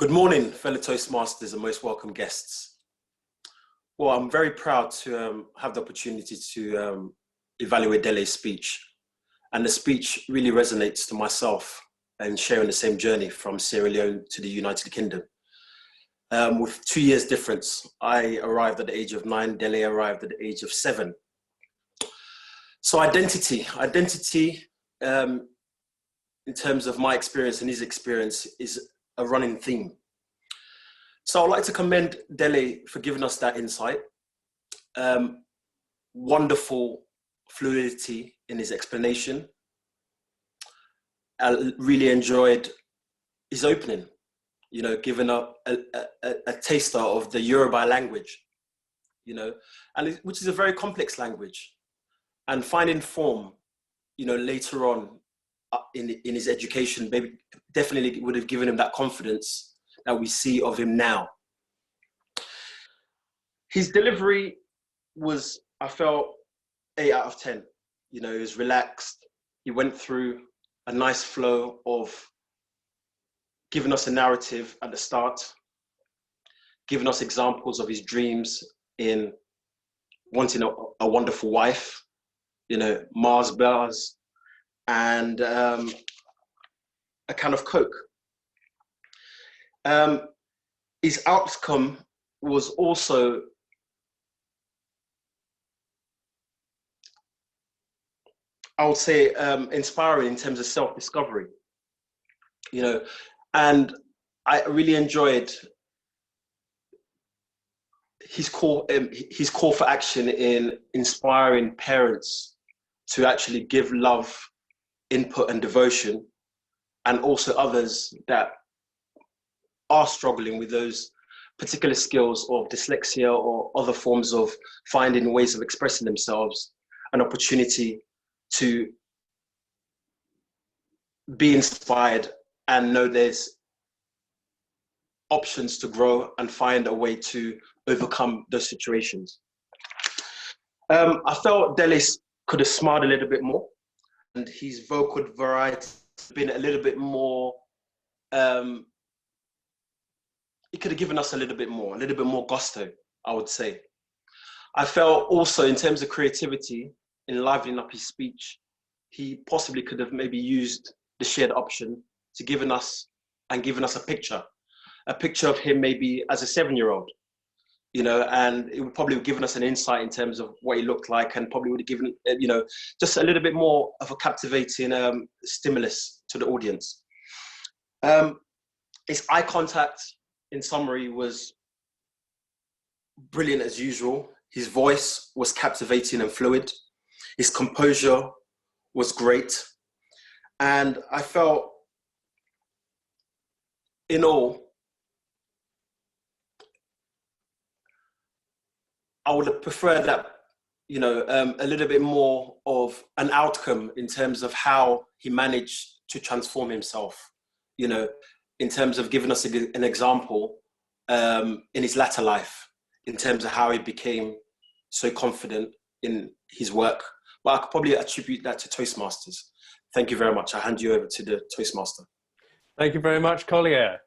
Good morning, fellow Toastmasters and most welcome guests. Well, I'm very proud to have the opportunity to evaluate Dele's speech. And the speech really resonates to myself and sharing the same journey from Sierra Leone to the United Kingdom. With 2 years difference, I arrived at the age of 9, Dele arrived at the age of 7. So identity in terms of my experience and his experience is a running theme. So I'd like to commend Dele for giving us that insight. Wonderful fluidity in his explanation. I really enjoyed his opening, you know, giving a taster of the Yoruba language, you know, and which is a very complex language, and finding form, you know, later on in his education, maybe definitely would have given him that confidence that we see of him now. His delivery was, I felt, 8 out of 10. You know, he was relaxed. He went through a nice flow of giving us a narrative at the start, giving us examples of his dreams in wanting a wonderful wife, you know, Mars bars, and a can of Coke. His outcome was also I would say inspiring in terms of self-discovery, you know, and I really enjoyed his call for action in inspiring parents to actually give love, input and devotion, and also others that are struggling with those particular skills of dyslexia or other forms of finding ways of expressing themselves, an opportunity to be inspired and know there's options to grow and find a way to overcome those situations. I felt Dele could have smiled a little bit more, and his vocal variety been a little bit more, he could have given us a little bit more gusto, I would say. I felt also in terms of creativity, in livening up his speech, he possibly could have maybe used the shared option to given us a picture of him maybe as a 7-year-old, you know, and it would probably have given us an insight in terms of what he looked like, and probably would have given, you know, just a little bit more of a captivating stimulus to the audience. His eye contact, in summary, was brilliant as usual. His voice was captivating and fluid. His composure was great. And I felt, in all, I would have preferred that, you know, a little bit more of an outcome in terms of how he managed to transform himself, you know, in terms of giving us an example in his latter life, in terms of how he became so confident in his work. But I could probably attribute that to Toastmasters. Thank you very much. I hand you over to the Toastmaster. Thank you very much, Collier.